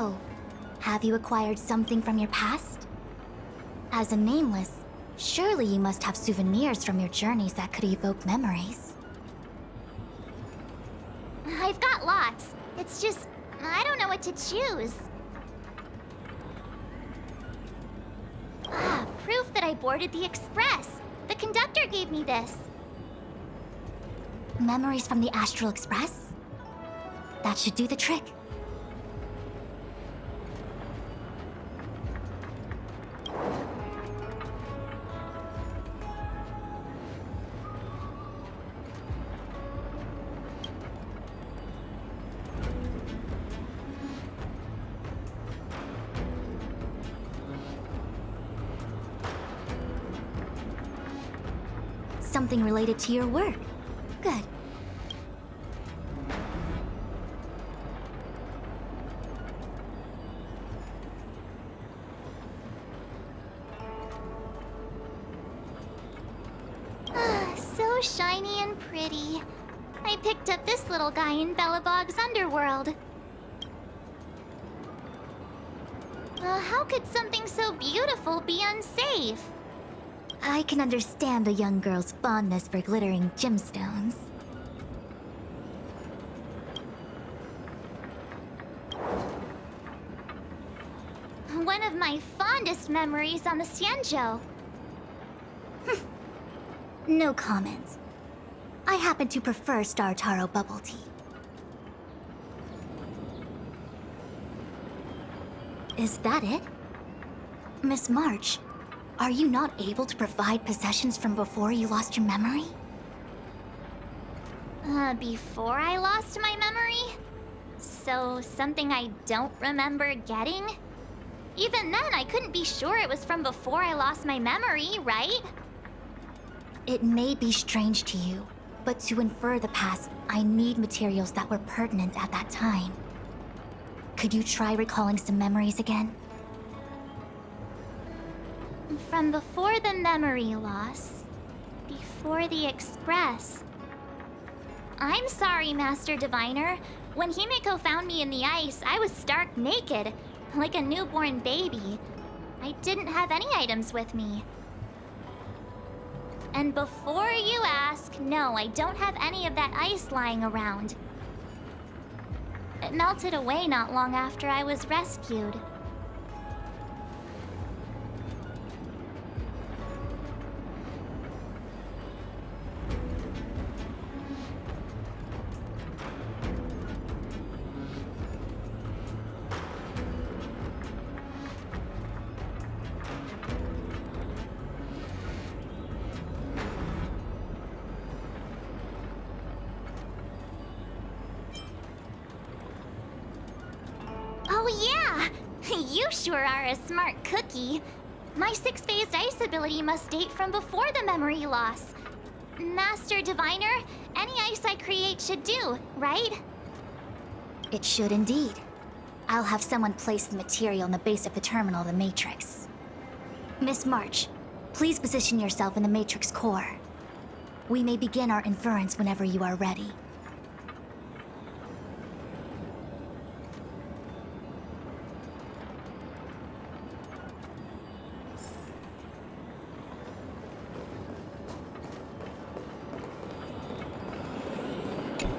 So, have you acquired something from your past? As a nameless, surely you must have souvenirs from your journeys that could evoke memories. I've got lots. It's just, I don't know what to choose. Ah, proof that I boarded the express. The conductor gave me this. Memories from the Astral Express? That should do the trick. Something related to your work. Good. So shiny and pretty. I picked up this little guy in Belobog's underworld. How could something so beautiful be unsafe? I can understand a young girl's fondness for glittering gemstones. One of my fondest memories on the Xianzhou. No comment. I happen to prefer Star Taro bubble tea. Is that it? Miss March, are you not able to provide possessions from before you lost your memory? Before I lost my memory? So, something I don't remember getting? Even then, I couldn't be sure it was from before I lost my memory, right? It may be strange to you, but to infer the past, I need materials that were pertinent at that time. Could you try recalling some memories again? From before the memory loss, before the Express. I'm sorry, Master Diviner. When Himeko found me in the ice, I was stark naked, like a newborn baby. I didn't have any items with me. And before you ask, no, I don't have any of that ice lying around. It melted away not long after I was rescued. Oh yeah! You sure are a smart cookie. My six-phased ice ability must date from before the memory loss. Master Diviner, any ice I create should do, right? It should indeed. I'll have someone place the material in the base of the terminal of the Matrix. Miss March, please position yourself in the Matrix core. We may begin our inference whenever you are ready.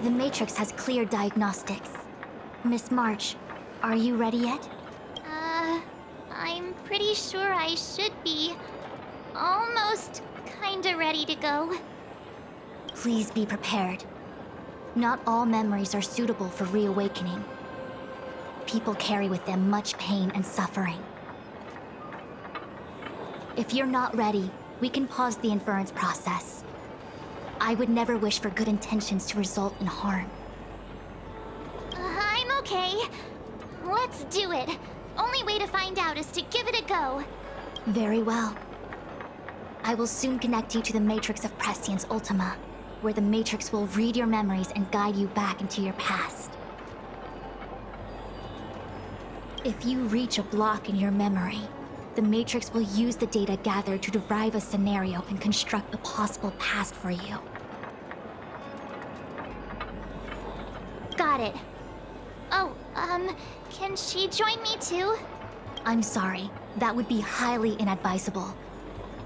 The Matrix has clear diagnostics. Miss March, are you ready yet? I'm pretty sure I should be almost kinda ready to go. Please be prepared. Not all memories are suitable for reawakening. People carry with them much pain and suffering. If you're not ready, we can pause the inference process. I would never wish for good intentions to result in harm. I'm okay. Let's do it. Only way to find out is to give it a go. Very well. I will soon connect you to the Matrix of Prescience Ultima, where the Matrix will read your memories and guide you back into your past. If you reach a block in your memory, the Matrix will use the data gathered to derive a scenario and construct a possible past for you. Got it. Oh, Can she join me too? I'm sorry. That would be highly inadvisable.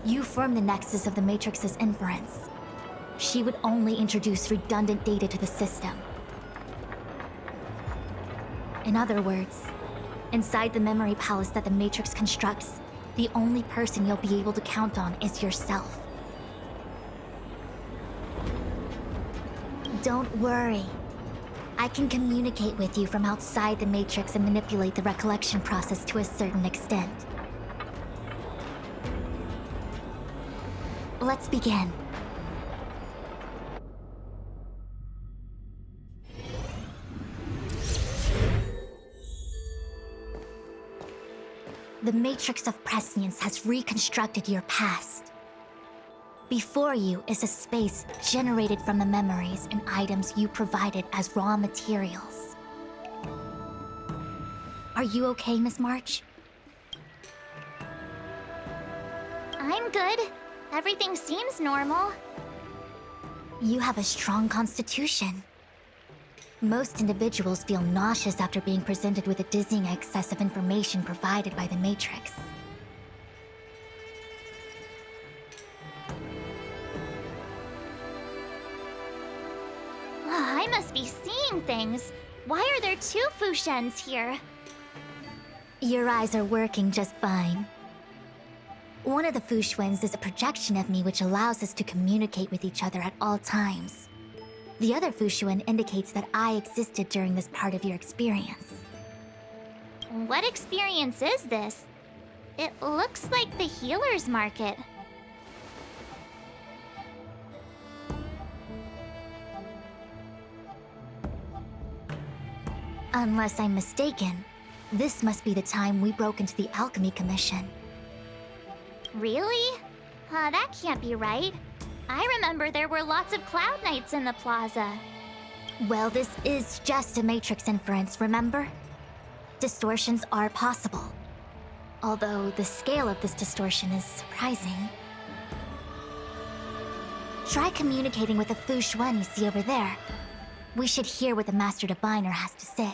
You form the nexus of the Matrix's inference. She would only introduce redundant data to the system. In other words, inside the memory palace that the Matrix constructs, the only person you'll be able to count on is yourself. Don't worry. I can communicate with you from outside the Matrix and manipulate the recollection process to a certain extent. Let's begin. The Matrix of Prescience has reconstructed your past. Before you is a space generated from the memories and items you provided as raw materials. Are you okay, Miss March? I'm good. Everything seems normal. You have a strong constitution. Most individuals feel nauseous after being presented with a dizzying excess of information provided by the Matrix. I must be seeing things. Why are there two Fushens here? Your eyes are working just fine. One of the Fushwens is a projection of me which allows us to communicate with each other at all times. The other Fushuen indicates that I existed during this part of your experience. What experience is this? It looks like the healer's market. Unless I'm mistaken, this must be the time we broke into the Alchemy Commission. Really? That can't be right. I remember there were lots of Cloud Knights in the plaza. Well, this is just a Matrix inference, remember? Distortions are possible. Although the scale of this distortion is surprising. Try communicating with the Fushuen you see over there. We should hear what the Master Diviner has to say.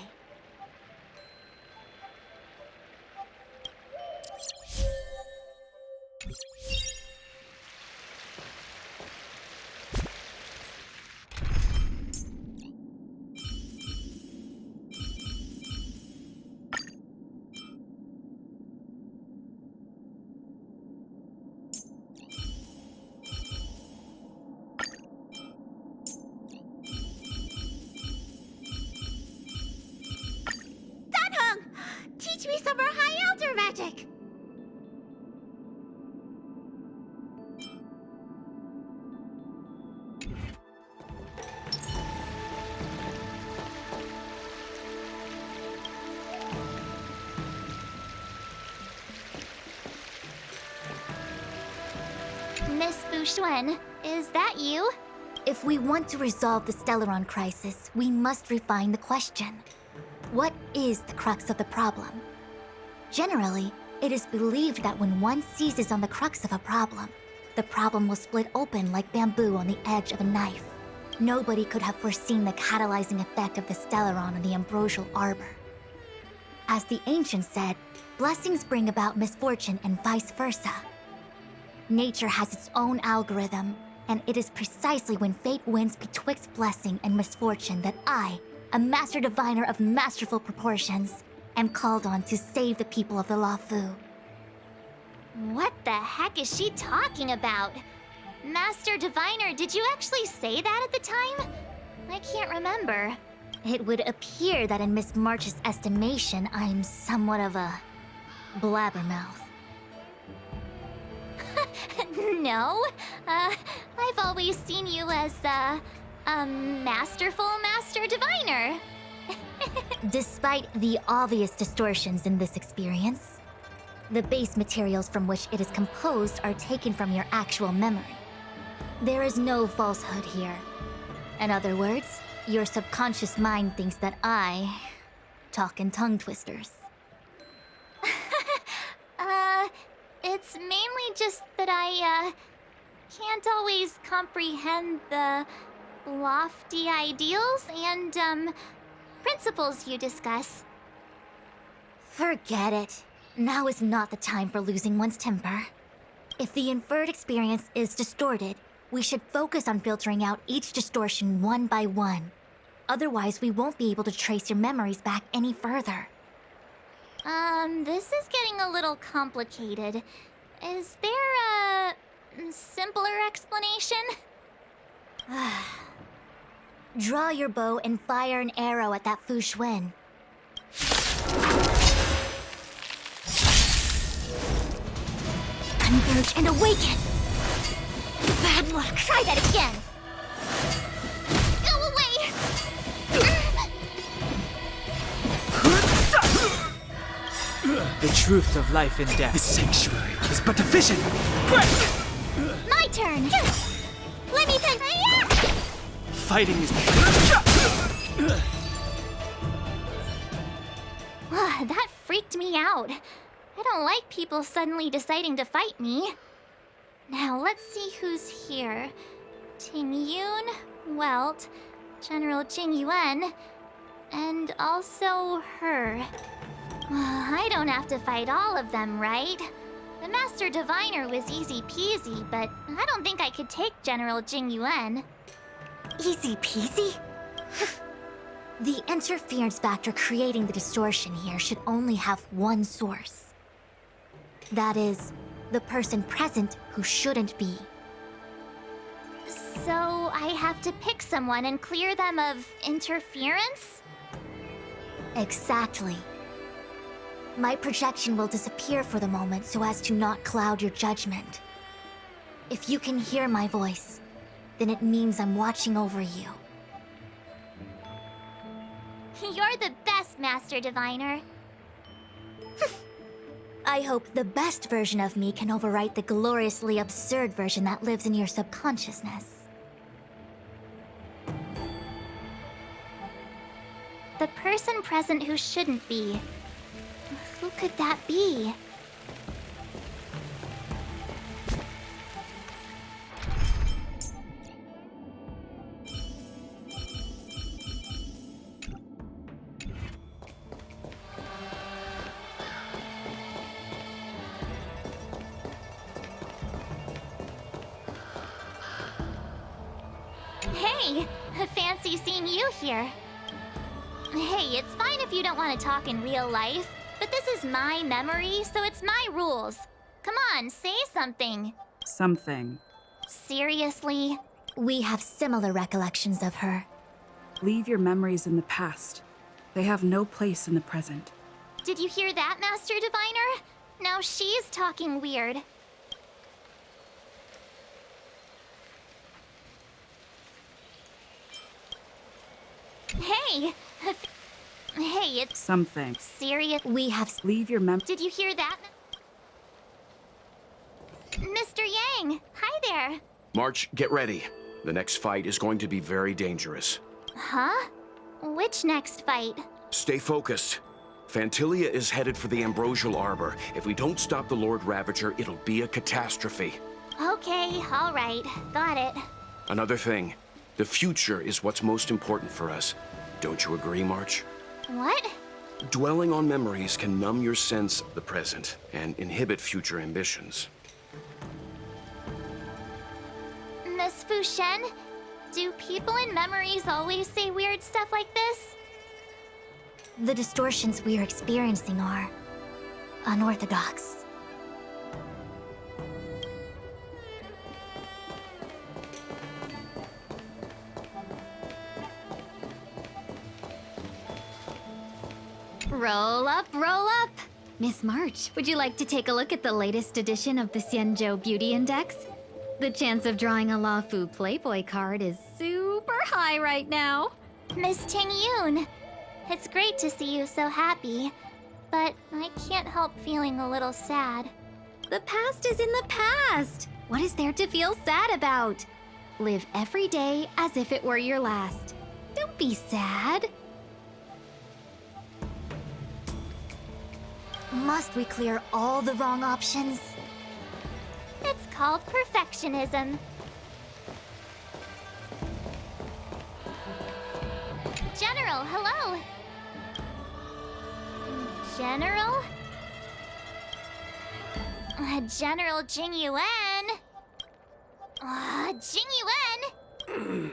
Teach me some more High Elder magic! Miss Fushuen, is that you? If we want to resolve the Stellaron crisis, we must refine the question. What is the crux of the problem? Generally, it is believed that when one seizes on the crux of a problem, the problem will split open like bamboo on the edge of a knife. Nobody could have foreseen the catalyzing effect of the Stellaron on the ambrosial arbor. As the ancients said, blessings bring about misfortune and vice versa. Nature has its own algorithm, and it is precisely when fate wins betwixt blessing and misfortune that I, a Master Diviner of masterful proportions, am called on to save the people of the Luofu. What the heck is she talking about? Master Diviner, did you actually say that at the time? I can't remember. It would appear that in Miss March's estimation, I'm somewhat of a blabbermouth. No, I've always seen you as a masterful Master Diviner. Despite the obvious distortions in this experience, the base materials from which it is composed are taken from your actual memory. There is no falsehood here. In other words, your subconscious mind thinks that I talk in tongue twisters. It's mainly just that I, can't always comprehend the lofty ideals and, principles you discuss. Forget it. Now is not the time for losing one's temper. If the inferred experience is distorted, we should focus on filtering out each distortion one by one. Otherwise, we won't be able to trace your memories back any further. This is getting a little complicated. Is there a simpler explanation? Draw your bow and fire an arrow at that Fu Xuan. Converge and awaken! Bad luck! Try that again! Go away! The truth of life and death. The sanctuary is but a vision. My turn! Let me think! Fighting is... That freaked me out. I don't like people suddenly deciding to fight me. Now, let's see who's here. Ting Yun, Welt, General Jing Yuan, and also her. I don't have to fight all of them, right? The Master Diviner was easy peasy, but I don't think I could take General Jing Yuan. Easy peasy? The interference factor creating the distortion here should only have one source. That is, the person present who shouldn't be. So I have to pick someone and clear them of interference? Exactly. My projection will disappear for the moment so as to not cloud your judgment. If you can hear my voice, then it means I'm watching over you. You're the best, Master Diviner. I hope the best version of me can overwrite the gloriously absurd version that lives in your subconsciousness. The person present who shouldn't be. Who could that be? Hey, fancy seeing you here. Hey, it's fine if you don't want to talk in real life, but this is my memory, so it's my rules. Come on, say something. Something. Seriously? We have similar recollections of her. Leave your memories in the past. They have no place in the present. Did you hear that, Master Diviner? Now she's talking weird. Hey! Hey, it's Something. serious. We have... Leave your Did you hear that? Mr. Yang! Hi there! March, get ready. The next fight is going to be very dangerous. Huh? Which next fight? Stay focused. Phantilia is headed for the Ambrosial Arbor. If we don't stop the Lord Ravager, it'll be a catastrophe. Okay, alright. Got it. Another thing, the future is what's most important for us. Don't you agree, March? What? Dwelling on memories can numb your sense of the present and inhibit future ambitions. Miss Fu Shen, do people in memories always say weird stuff like this? The distortions we are experiencing are unorthodox. Roll up, roll up! Miss March, would you like to take a look at the latest edition of the Xianzhou Beauty Index? The chance of drawing a LaFu Playboy card is super high right now. Miss Ting Yun, it's great to see you so happy, but I can't help feeling a little sad. The past is in the past. What is there to feel sad about? Live every day as if it were your last. Don't be sad. Must we clear all the wrong options? It's called perfectionism. General, hello! General? General Jing Yuan? Jing Yuan?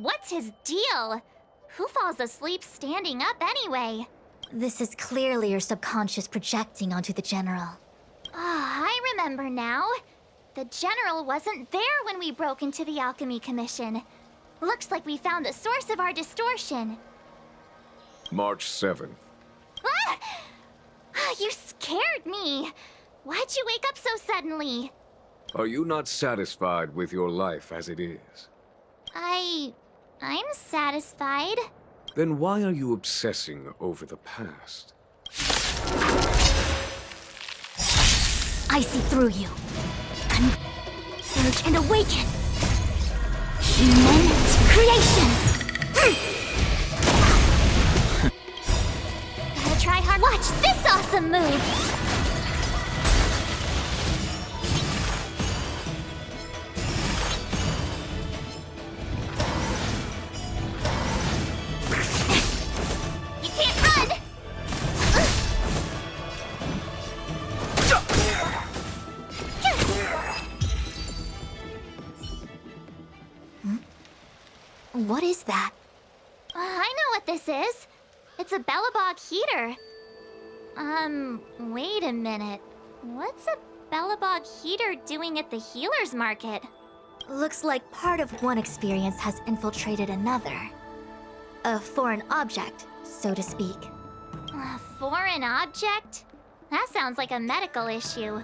What's his deal? Who falls asleep standing up anyway? This is clearly your subconscious projecting onto the General. I remember now. The General wasn't there when we broke into the Alchemy Commission. Looks like we found the source of our distortion. March 7th. Ah! You scared me! Why'd you wake up so suddenly? Are you not satisfied with your life as it is? I'm satisfied. Then why are you obsessing over the past? I see through you. Surge and awaken. Human creations. Gotta try hard. Watch this awesome move! You can't run! What is that? I know what this is. It's a Bellabog heater. Wait a minute. What's a Bellabog heater doing at the healer's market? Looks like part of one experience has infiltrated another. A foreign object, so to speak. A foreign object? That sounds like a medical issue.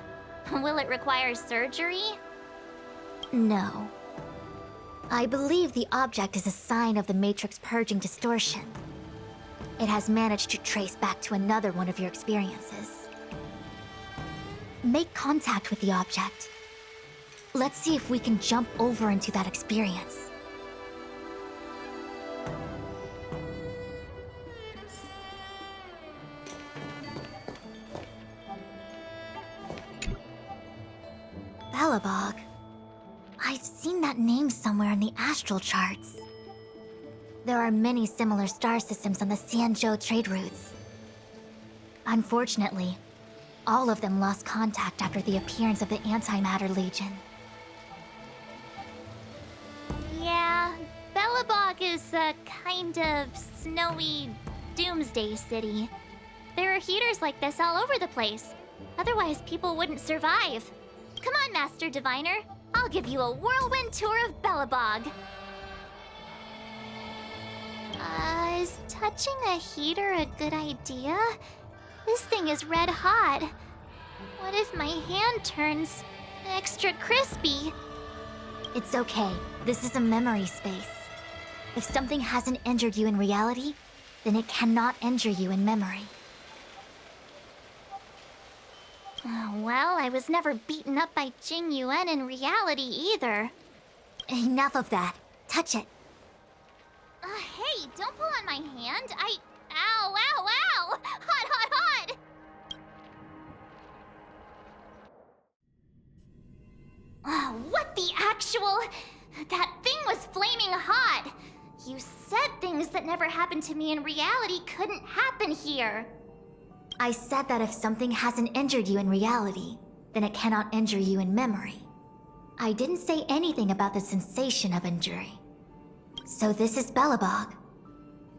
Will it require surgery? No. I believe the object is a sign of the Matrix purging distortion. It has managed to trace back to another one of your experiences. Make contact with the object. Let's see if we can jump over into that experience. Bellabog. I've seen that name somewhere in the astral charts. There are many similar star systems on the Xianzhou trade routes. Unfortunately, all of them lost contact after the appearance of the Antimatter Legion. Yeah, Bellabog is a kind of snowy doomsday city. There are heaters like this all over the place. Otherwise, people wouldn't survive. Come on, Master Diviner. I'll give you a whirlwind tour of Bellabog. Is touching a heater a good idea? This thing is red hot. What if my hand turns extra crispy? It's okay. This is a memory space. If something hasn't injured you in reality, then it cannot injure you in memory. Well, I was never beaten up by Jing Yuan in reality either. Enough of that. Touch it. Hey, don't pull on my hand. Ow, ow, ow! Hot, hot, hot! What the actual... That thing was flaming hot! You said things that never happened to me in reality couldn't happen here. I said that if something hasn't injured you in reality, then it cannot injure you in memory. I didn't say anything about the sensation of injury. So this is Bellabog.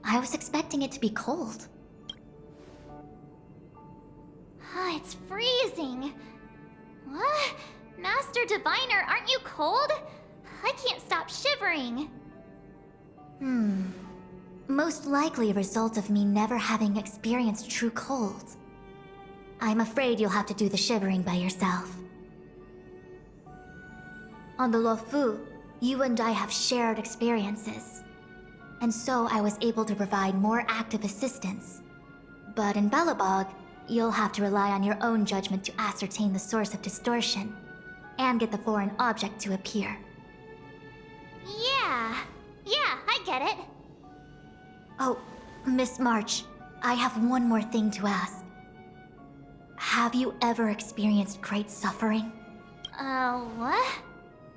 I was expecting it to be cold. It's freezing. What? Master Diviner, aren't you cold? I can't stop shivering. Most likely a result of me never having experienced true cold. I'm afraid you'll have to do the shivering by yourself. On the Luofu, you and I have shared experiences. And so I was able to provide more active assistance. But in Bellabog, you'll have to rely on your own judgment to ascertain the source of distortion, and get the foreign object to appear. Yeah, I get it. Oh, Miss March, I have one more thing to ask. Have you ever experienced great suffering? What?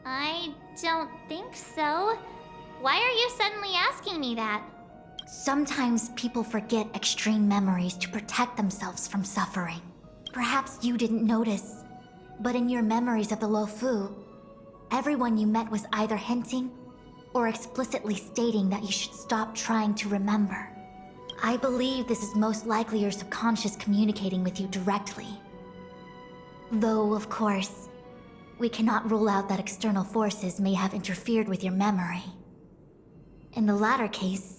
I don't think so. Why are you suddenly asking me that? Sometimes people forget extreme memories to protect themselves from suffering. Perhaps you didn't notice, but in your memories of the Luofu, everyone you met was either hinting or explicitly stating that you should stop trying to remember. I believe this is most likely your subconscious communicating with you directly. Though, of course, we cannot rule out that external forces may have interfered with your memory. In the latter case,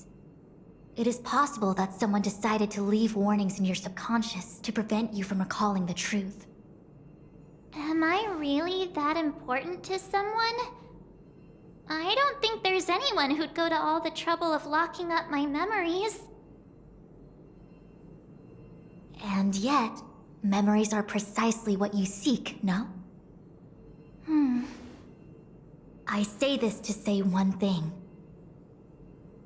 it is possible that someone decided to leave warnings in your subconscious to prevent you from recalling the truth. Am I really that important to someone? I don't think there's anyone who'd go to all the trouble of locking up my memories. And yet, memories are precisely what you seek, no? I say this to say one thing.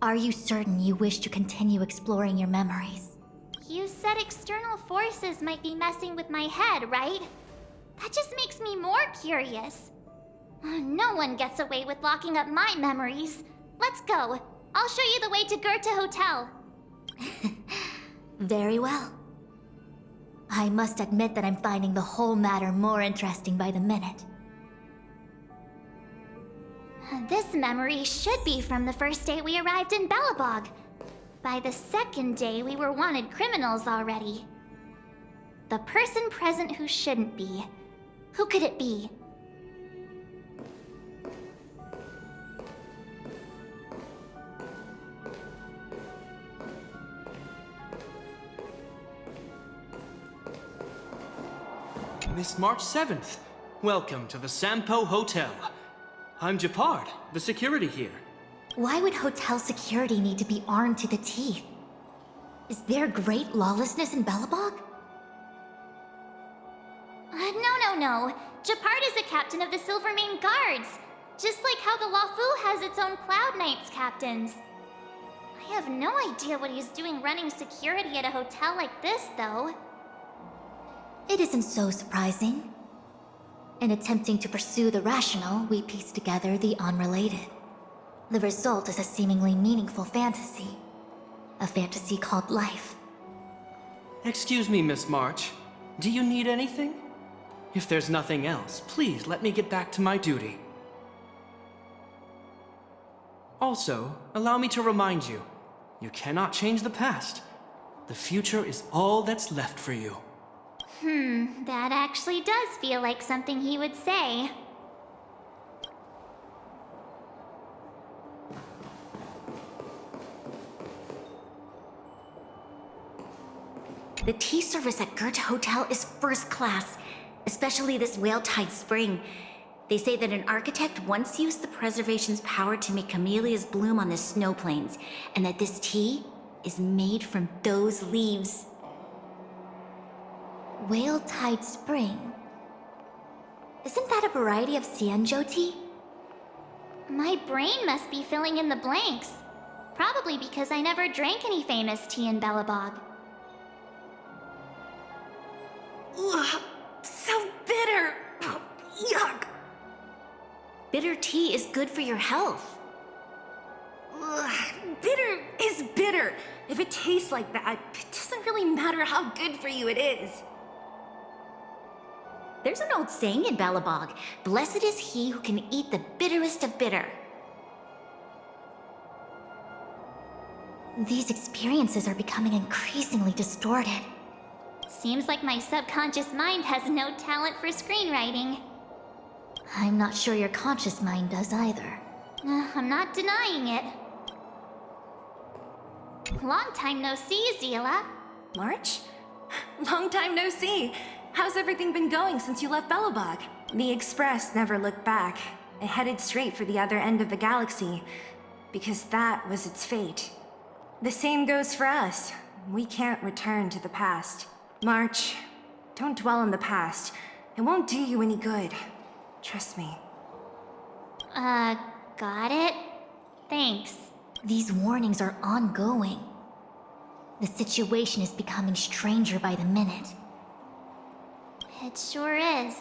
Are you certain you wish to continue exploring your memories? You said external forces might be messing with my head, right? That just makes me more curious. No one gets away with locking up my memories. Let's go. I'll show you the way to Goethe Hotel. Very well. I must admit that I'm finding the whole matter more interesting by the minute. This memory should be from the first day we arrived in Belobog. By the second day, we were wanted criminals already. The person present who shouldn't be. Who could it be? Miss March 7th, welcome to the Sampo Hotel. I'm Japard, the security here. Why would hotel security need to be armed to the teeth? Is there great lawlessness in Belobog? No. Japard is the captain of the Silvermane Guards. Just like how the Luofu has its own Cloud Knights captains. I have no idea what he's doing running security at a hotel like this, though. It isn't so surprising. In attempting to pursue the rational, we piece together the unrelated. The result is a seemingly meaningful fantasy. A fantasy called life. Excuse me, Miss March. Do you need anything? If there's nothing else, please let me get back to my duty. Also, allow me to remind you, you cannot change the past. The future is all that's left for you. That actually does feel like something he would say. The tea service at Goethe Hotel is first class, especially this Whale-Tide Spring. They say that an architect once used the preservation's power to make camellias bloom on the snow plains, and that this tea is made from those leaves. Whale-Tide Spring? Isn't that a variety of Xianzhou tea? My brain must be filling in the blanks. Probably because I never drank any famous tea in Belobog. Ugh, so bitter! Yuck! Bitter tea is good for your health. Ugh, bitter is bitter. If it tastes like that, it doesn't really matter how good for you it is. There's an old saying in Belobog, blessed is he who can eat the bitterest of bitter. These experiences are becoming increasingly distorted. Seems like my subconscious mind has no talent for screenwriting. I'm not sure your conscious mind does either. I'm not denying it. Long time no see, Zila. March? Long time no see. How's everything been going since you left Belobog? The Express never looked back. It headed straight for the other end of the galaxy, because that was its fate. The same goes for us. We can't return to the past. March, don't dwell on the past. It won't do you any good. Trust me. Got it? Thanks. These warnings are ongoing. The situation is becoming stranger by the minute. It sure is.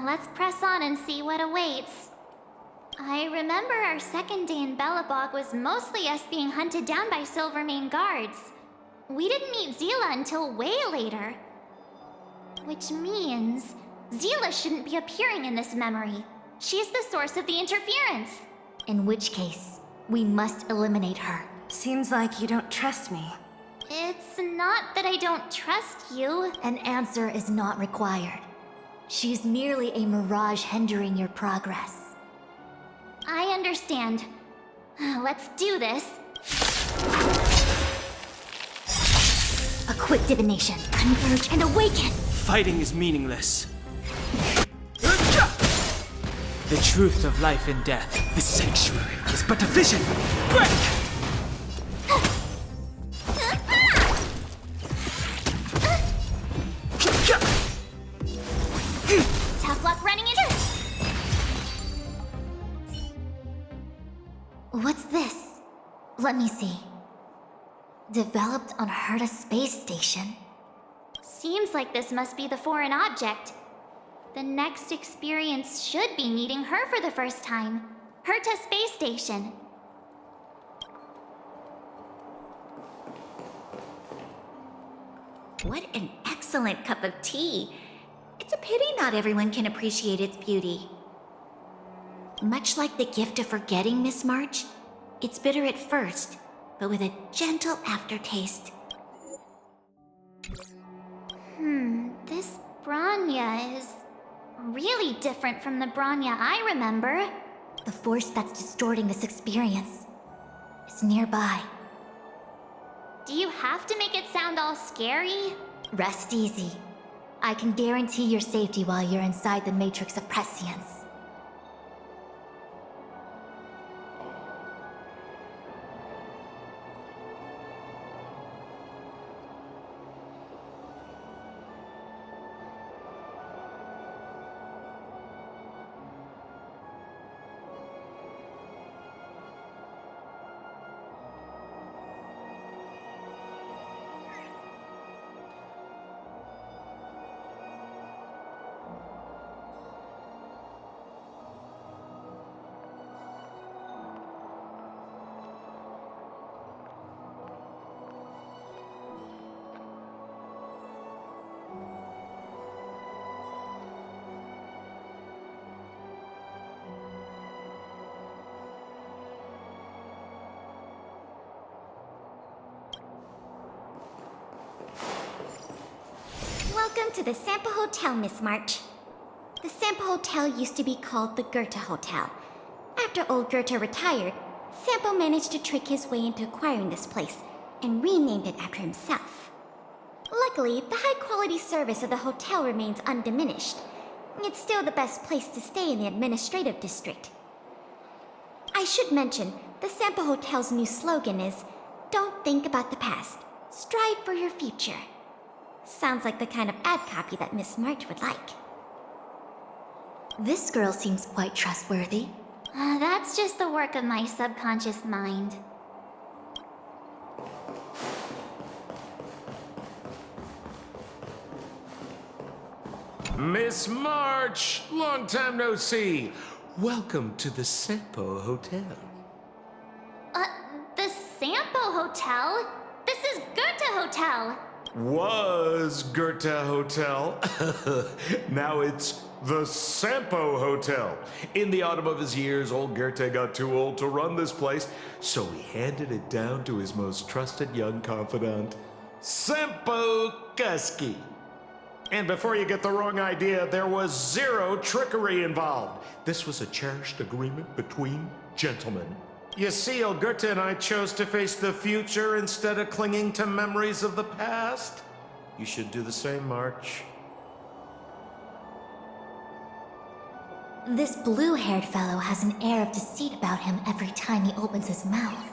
Let's press on and see what awaits. I remember our second day in Belobog was mostly us being hunted down by Silvermane guards. We didn't meet Zila until way later. Which means Zila shouldn't be appearing in this memory. She's the source of the interference. In which case, we must eliminate her. Seems like you don't trust me. It's not that I don't trust you. An answer is not required. She's merely a mirage hindering your progress. I understand. Let's do this. A quick divination. Converge and awaken! Fighting is meaningless. The truth of life and death. The sanctuary is but a vision. Break! Tough luck running into... What's this? Let me see. Developed on Herta space station. Seems like this must be the foreign object. The next experience should be meeting her for the first time. Herta space station. What an excellent cup of tea. It's a pity not everyone can appreciate its beauty. Much like the gift of forgetting, Miss March, it's bitter at first, but with a gentle aftertaste. This Bronya is really different from the Bronya I remember. The force that's distorting this experience is nearby. Do you have to make it sound all scary? Rest easy. I can guarantee your safety while you're inside the matrix of prescience. Welcome to the Sampa Hotel, Miss March. The Sampa Hotel used to be called the Goethe Hotel. After old Goethe retired, Sampo managed to trick his way into acquiring this place and renamed it after himself. Luckily, the high-quality service of the hotel remains undiminished. It's still the best place to stay in the administrative district. I should mention, the Sampa Hotel's new slogan is, "Don't think about the past, strive for your future." Sounds like the kind of ad copy that Miss March would like. This girl seems quite trustworthy. That's just the work of my subconscious mind. Miss March, long time no see. Welcome to the Sampo Hotel. The Sampo Hotel? This is Goethe Hotel! Was Goethe Hotel. Now it's the Sampo Hotel. In the autumn of his years, old Goethe got too old to run this place, so he handed it down to his most trusted young confidant, Sampo Kuski. And before you get the wrong idea, there was zero trickery involved. This was a cherished agreement between gentlemen. You see, old Goethe and I chose to face the future instead of clinging to memories of the past. You should do the same, March. This blue-haired fellow has an air of deceit about him every time he opens his mouth.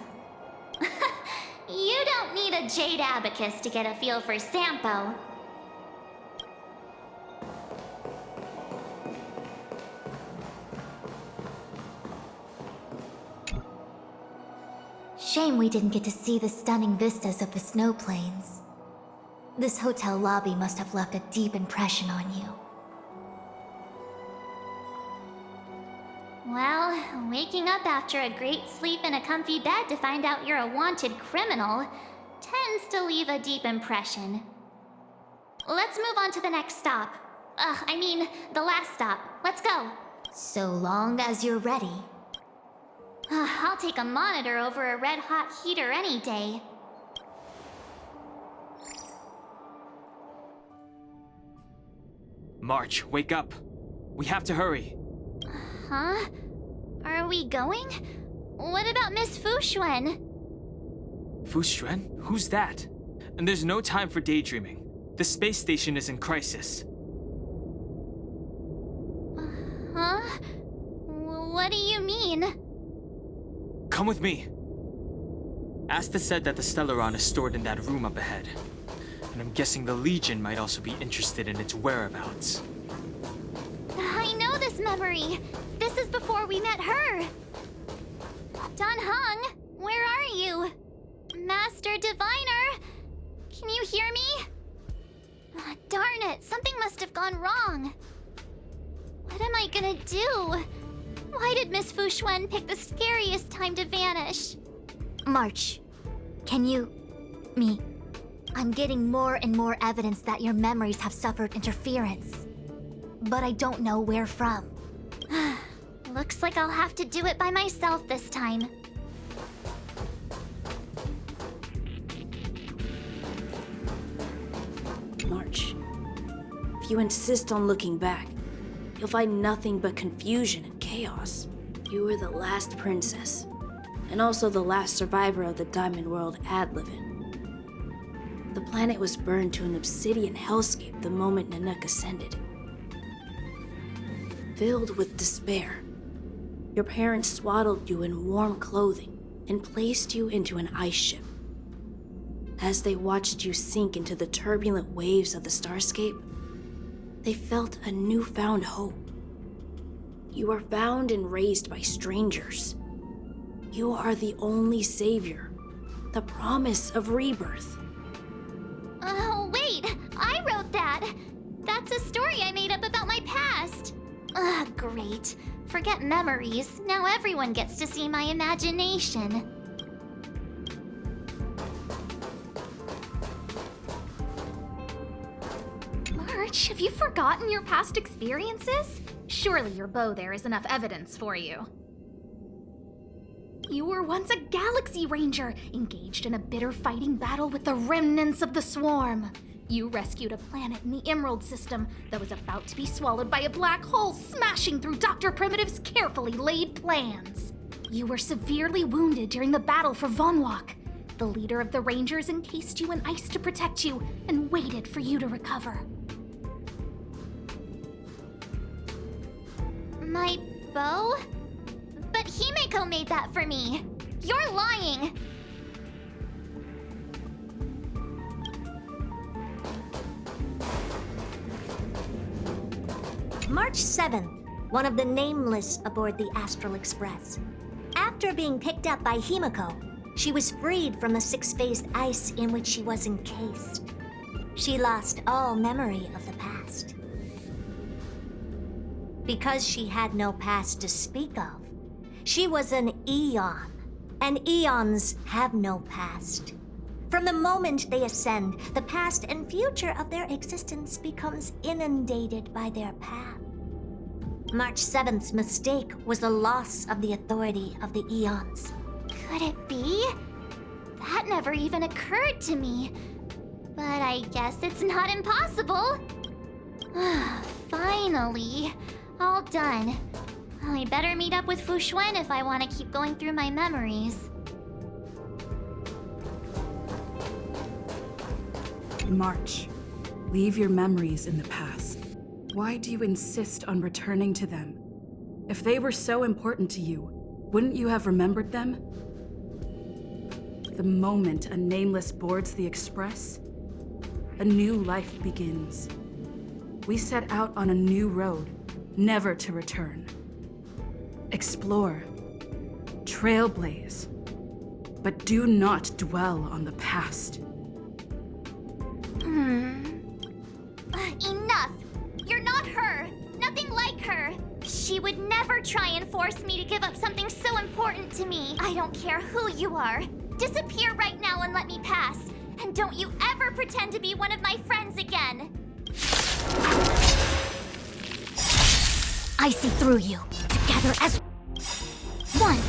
You don't need a jade abacus to get a feel for Sampo. Shame we didn't get to see the stunning vistas of the snow plains. This hotel lobby must have left a deep impression on you. Well, waking up after a great sleep in a comfy bed to find out you're a wanted criminal tends to leave a deep impression. Let's move on to the next stop. The last stop. Let's go. So long as you're ready. I'll take a monitor over a red-hot heater any day. March, wake up. We have to hurry. Huh? Are we going? What about Miss Fuxuan? Fuxuan? Who's that? And there's no time for daydreaming. The space station is in crisis. Huh? What do you mean? Come with me. Asta said that the Stellaron is stored in that room up ahead. And I'm guessing the Legion might also be interested in its whereabouts. I know this memory. This is before we met her. Dan Heng, where are you? Master Diviner, can you hear me? Darn it, something must have gone wrong. What am I gonna do? Why did Miss Fuxuan pick the scariest time to vanish? March, can you... me... I'm getting more and more evidence that your memories have suffered interference. But I don't know where from. Looks like I'll have to do it by myself this time. March, if you insist on looking back, you'll find nothing but confusion and chaos. You were the last princess, and also the last survivor of the Diamond World Adlivin. The planet was burned to an obsidian hellscape the moment Nanook ascended. Filled with despair, your parents swaddled you in warm clothing and placed you into an ice ship. As they watched you sink into the turbulent waves of the starscape, they felt a newfound hope. You were found and raised by strangers. You are the only savior, the promise of rebirth. Oh, wait! I wrote that! That's a story I made up about my past! Ugh, great. Forget memories. Now everyone gets to see my imagination. March, have you forgotten your past experiences? Surely your bow there is enough evidence for you. You were once a Galaxy Ranger, engaged in a bitter fighting battle with the remnants of the Swarm. You rescued a planet in the Emerald System that was about to be swallowed by a black hole, smashing through Dr. Primitive's carefully laid plans. You were severely wounded during the battle for Vonwalk. The leader of the Rangers encased you in ice to protect you and waited for you to recover. My bow? But Himeko made that for me. You're lying. March 7th, one of the Nameless aboard the Astral Express. After being picked up by Himeko, she was freed from the six-phased ice in which she was encased. She lost all memory of the past. Because she had no past to speak of, she was an Eon, and Eons have no past. From the moment they ascend, the past and future of their existence becomes inundated by their path. March 7th's mistake was the loss of the authority of the Eons. Could it be? That never even occurred to me. But I guess it's not impossible. Finally. All done. I better meet up with Fuxuan if I want to keep going through my memories. March, leave your memories in the past. Why do you insist on returning to them? If they were so important to you, wouldn't you have remembered them? The moment a Nameless boards the Express, a new life begins. We set out on a new road, never to return. Explore, trailblaze, but do not dwell on the past. Enough! You're not her! Nothing like her! She would never ever try and force me to give up something so important to me. I don't care who you are. Disappear right now and let me pass. And don't you ever pretend to be one of my friends again. I see through you. Together as one.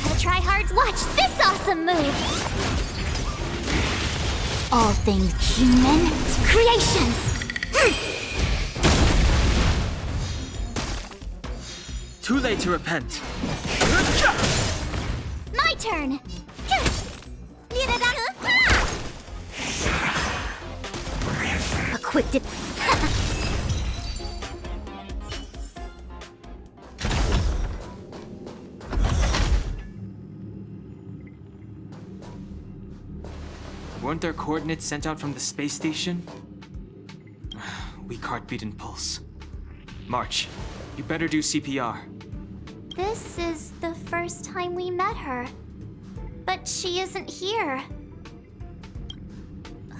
Gotta try hard. Watch this awesome move. All things human creations. Too late to repent. My turn. A quick dip. Weren't there coordinates sent out from the space station? Weak heartbeat and pulse. March, you better do CPR. This is the first time we met her. But she isn't here.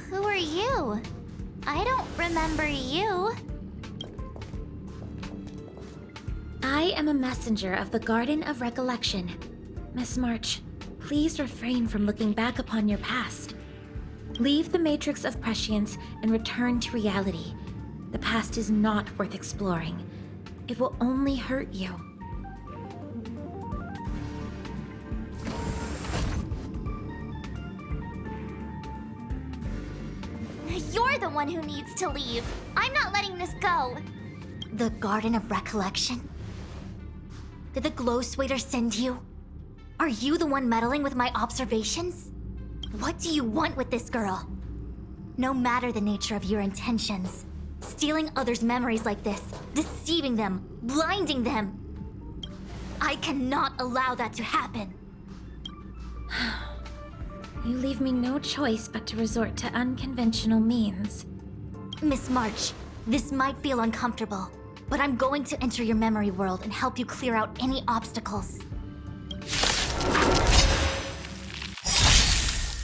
Who are you? I don't remember you. I am a messenger of the Garden of Recollection. Miss March, please refrain from looking back upon your past. Leave the matrix of prescience and return to reality. The past is not worth exploring. It will only hurt you. You're the one who needs to leave. I'm not letting this go. The Garden of Recollection? Did the Glow Swader send you? Are you the one meddling with my observations? What do you want with this girl? No matter the nature of your intentions, stealing others' memories like this, deceiving them, blinding them, I cannot allow that to happen. You leave me no choice but to resort to unconventional means. Miss March, this might feel uncomfortable, but I'm going to enter your memory world and help you clear out any obstacles.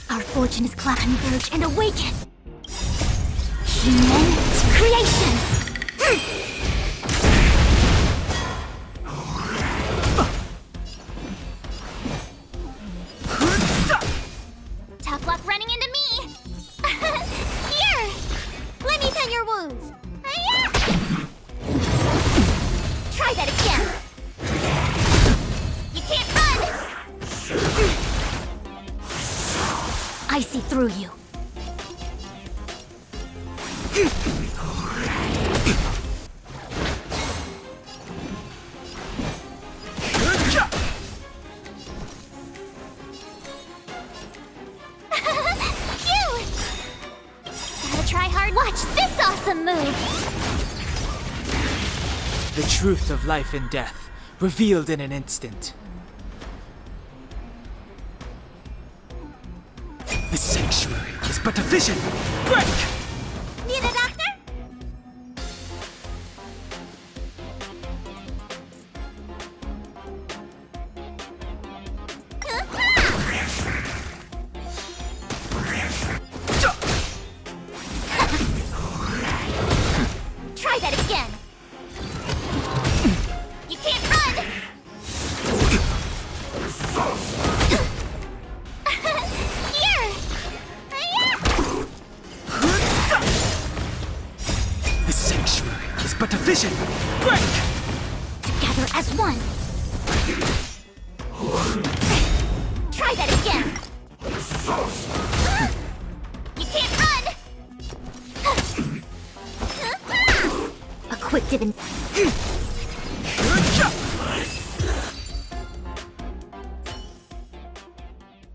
Our fortune is cloud, converge, and awaken! Human creations! Tough luck running into me! Here! Let me tend your wounds! Try that again! You can't run! I see through you. Gotta try hard. Watch this awesome move! The truth of life and death, revealed in an instant. The sanctuary is but a vision! Break! Need a doctor? Try that again! You can't run! Here! The sanctuary is but a vision! Break! Together as one. Try that again! You can't run! A quick dip in.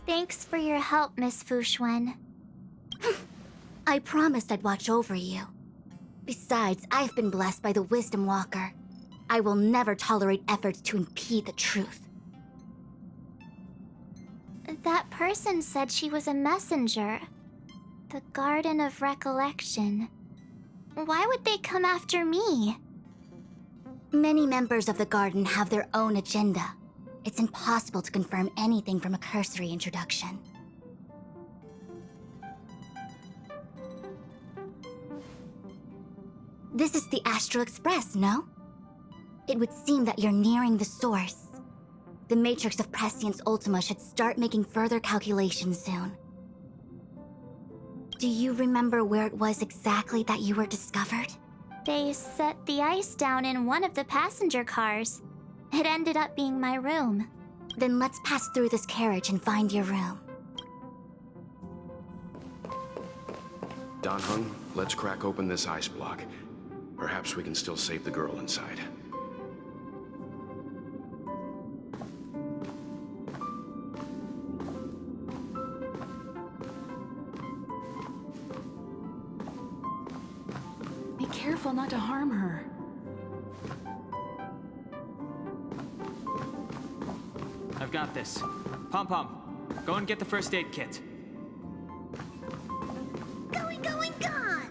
Thanks for your help, Miss Fushuen. I promised I'd watch over you. Besides, I've been blessed by the Wisdom Walker. I will never tolerate efforts to impede the truth. That person said she was a messenger. The Garden of Recollection. Why would they come after me? Many members of the Garden have their own agenda. It's impossible to confirm anything from a cursory introduction. This is the Astral Express, no? It would seem that you're nearing the source. The Matrix of Prescience Ultima should start making further calculations soon. Do you remember where it was exactly that you were discovered? They set the ice down in one of the passenger cars. It ended up being my room. Then let's pass through this carriage and find your room. Dan Heng, let's crack open this ice block. Perhaps we can still save the girl inside. Be careful not to harm her. I've got this. Pom Pom, go and get the first aid kit. Going, gone!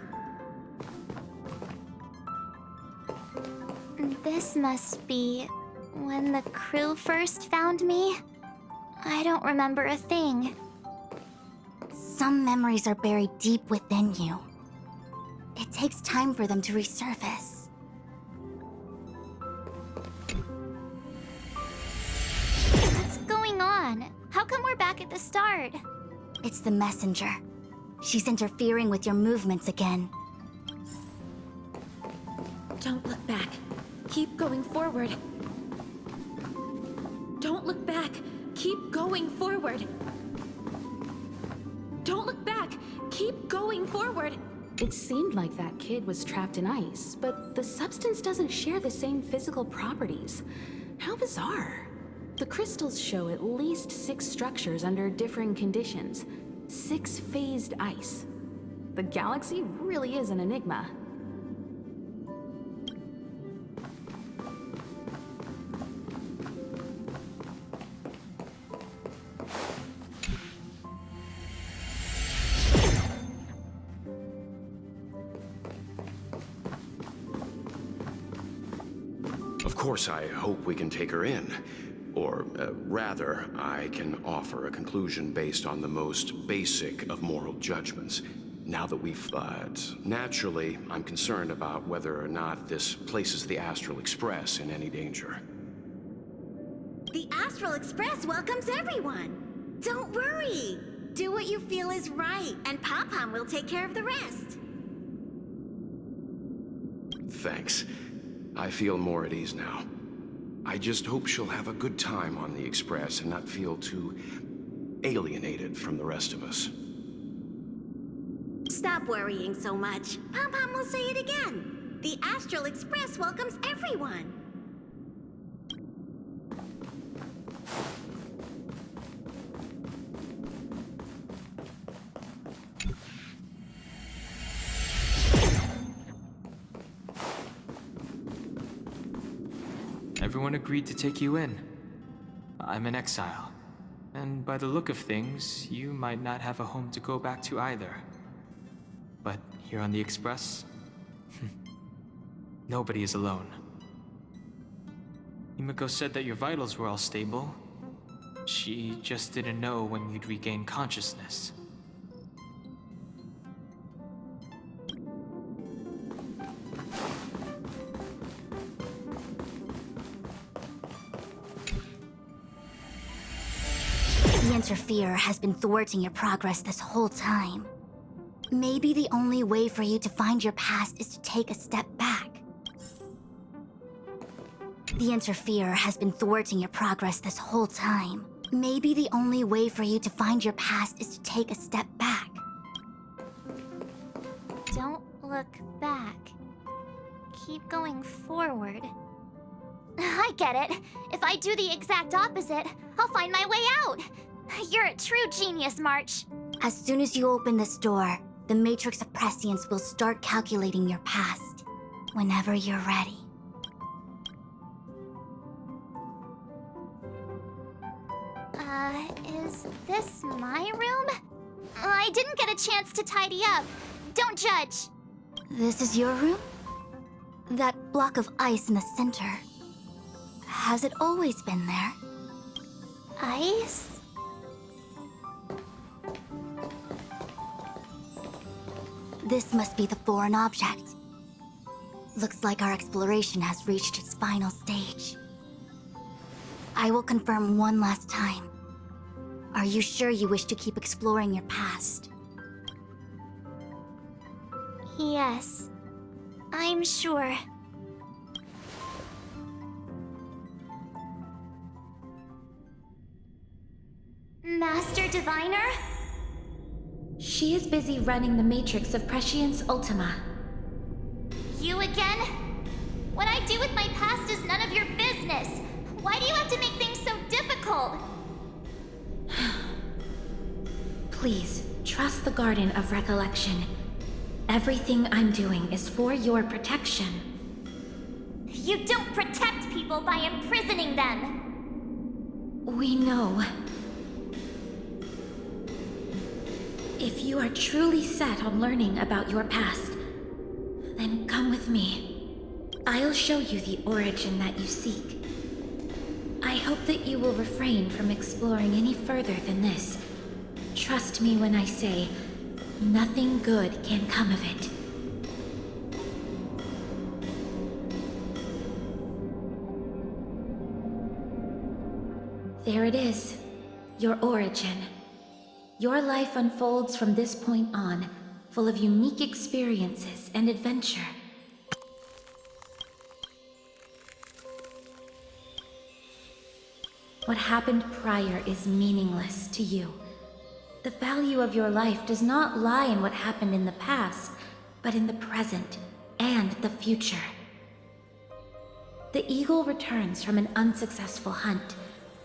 This must be when the crew first found me. I don't remember a thing. Some memories are buried deep within you. It takes time for them to resurface. What's going on? How come we're back at the start? It's the messenger. She's interfering with your movements again. Don't look back. Keep going forward. Don't look back. Keep going forward. Don't look back. Keep going forward. It seemed like that kid was trapped in ice, but the substance doesn't share the same physical properties. How bizarre. The crystals show at least 6 structures under differing conditions. 6 phased ice. The galaxy really is an enigma. Of course, I hope we can take her in. Or, rather, I can offer a conclusion based on the most basic of moral judgments. Now that we've... But naturally, I'm concerned about whether or not this places the Astral Express in any danger. The Astral Express welcomes everyone. Don't worry. Do what you feel is right, and Pom-Pom will take care of the rest. Thanks. I feel more at ease now. I just hope she'll have a good time on the Express and not feel too alienated from the rest of us. Stop worrying so much. Pom-Pom will say it again. The Astral Express welcomes everyone. Everyone agreed to take you in. I'm in exile. And by the look of things, you might not have a home to go back to either. But here on the Express, nobody is alone. Himiko said that your vitals were all stable. She just didn't know when you'd regain consciousness. The Interferer has been thwarting your progress this whole time. Maybe the only way for you to find your past is to take a step back. The Interferer has been thwarting your progress this whole time. Maybe the only way for you to find your past is to take a step back. Don't look back. Keep going forward. I get it. If I do the exact opposite, I'll find my way out. You're a true genius, March. As soon as you open this door, the Matrix of Prescience will start calculating your past. Whenever you're ready. Is this my room? I didn't get a chance to tidy up. Don't judge. This is your room? That block of ice in the center. Has it always been there? Ice? This must be the foreign object. Looks like our exploration has reached its final stage. I will confirm one last time. Are you sure you wish to keep exploring your past? Yes, I'm sure. Master Diviner? She is busy running the matrix of Prescience Ultima. You again? What I do with my past is none of your business. Why do you have to make things so difficult? Please, trust the Garden of Recollection. Everything I'm doing is for your protection. You don't protect people by imprisoning them! We know. If you are truly set on learning about your past, then come with me. I'll show you the origin that you seek. I hope that you will refrain from exploring any further than this. Trust me when I say, nothing good can come of it. There it is, your origin. Your life unfolds from this point on, full of unique experiences and adventure. What happened prior is meaningless to you. The value of your life does not lie in what happened in the past, but in the present and the future. The eagle returns from an unsuccessful hunt.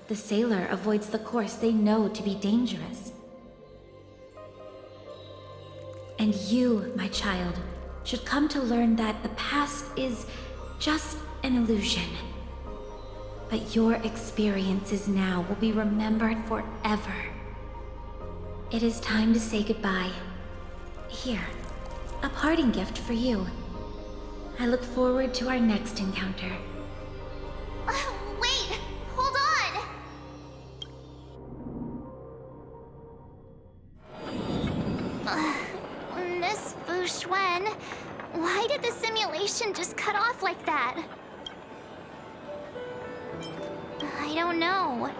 The sailor avoids the course they know to be dangerous. And you, my child, should come to learn that the past is just an illusion. But your experiences now will be remembered forever. It is time to say goodbye. Here, a parting gift for you. I look forward to our next encounter. Wait! Hold on! Miss Fu Xuan, why did the simulation just cut off like that? I don't know.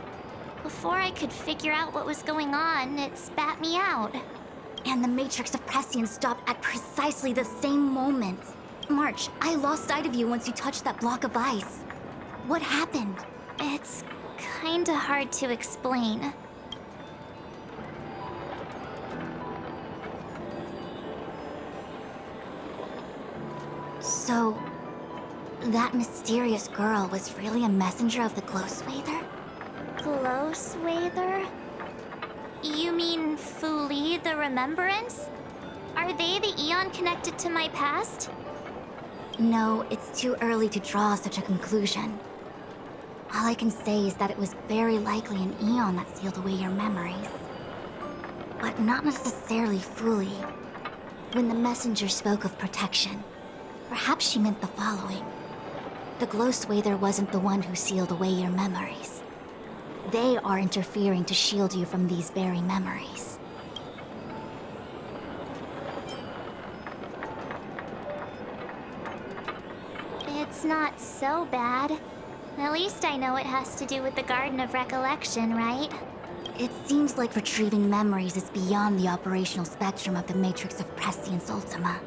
Before I could figure out what was going on, it spat me out. And the Matrix of Prescience stopped at precisely the same moment. March, I lost sight of you once you touched that block of ice. What happened? It's kinda hard to explain. So, that mysterious girl was really a messenger of the Glow Swather? Glow Swather? You mean Fu Li, the Remembrance? Are they the Eon connected to my past? No, it's too early to draw such a conclusion. All I can say is that it was very likely an Eon that sealed away your memories. But not necessarily Fu Li. When the messenger spoke of protection, perhaps she meant the following. The Glow Swather wasn't the one who sealed away your memories. They are interfering to shield you from these very memories. It's not so bad. At least I know it has to do with the Garden of Recollection, right? It seems like retrieving memories is beyond the operational spectrum of the Matrix of Prescience Ultima.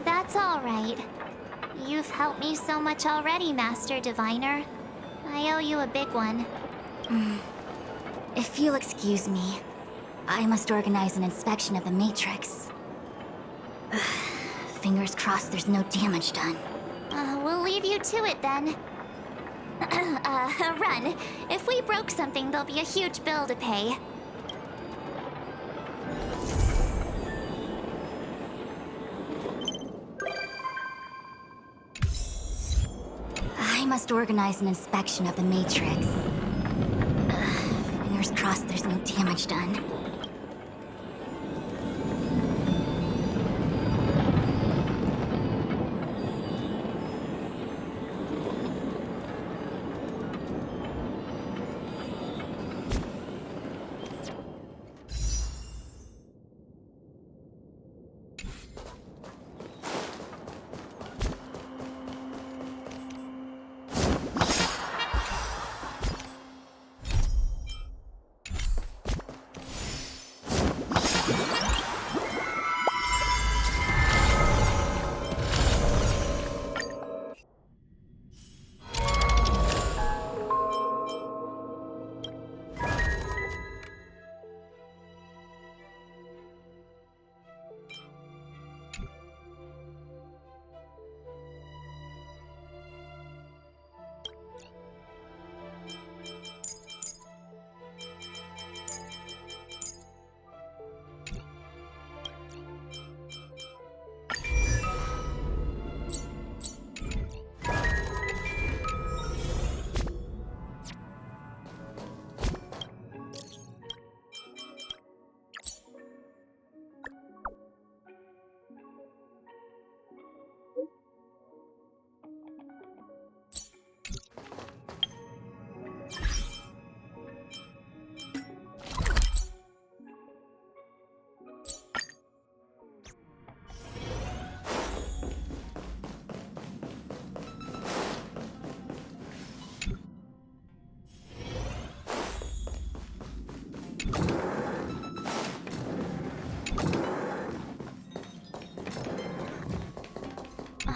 That's all right. You've helped me so much already, Master Diviner. I owe you a big one. If you'll excuse me, I must organize an inspection of the Matrix. Fingers crossed there's no damage done. We'll leave you to it then. Run. If we broke something, there'll be a huge bill to pay. I must organize an inspection of the Matrix. Fingers crossed there's no damage done.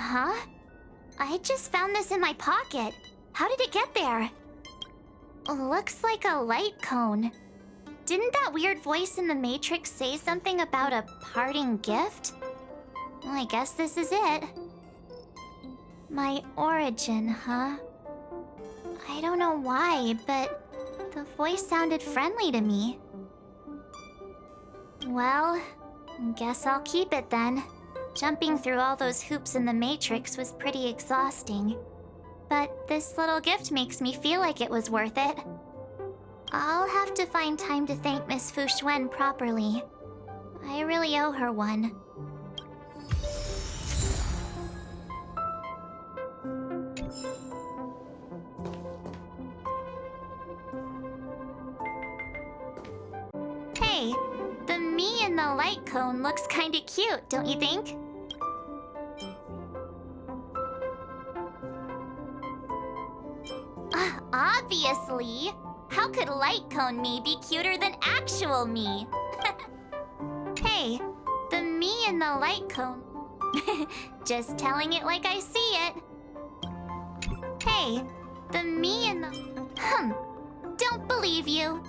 Huh? I just found this in my pocket. How did it get there? Looks like a light cone. Didn't that weird voice in the Matrix say something about a parting gift? Well, I guess this is it. My origin, huh? I don't know why, but the voice sounded friendly to me. Well, guess I'll keep it then. Jumping through all those hoops in the Matrix was pretty exhausting. But this little gift makes me feel like it was worth it. I'll have to find time to thank Miss Fu Xuan properly. I really owe her one. Hey, the me in the light cone looks kinda cute, don't you think? Obviously! How could light cone me be cuter than actual me? Hey, the me in the light cone. Just telling it like I see it. Hey, the me in the... Don't believe you.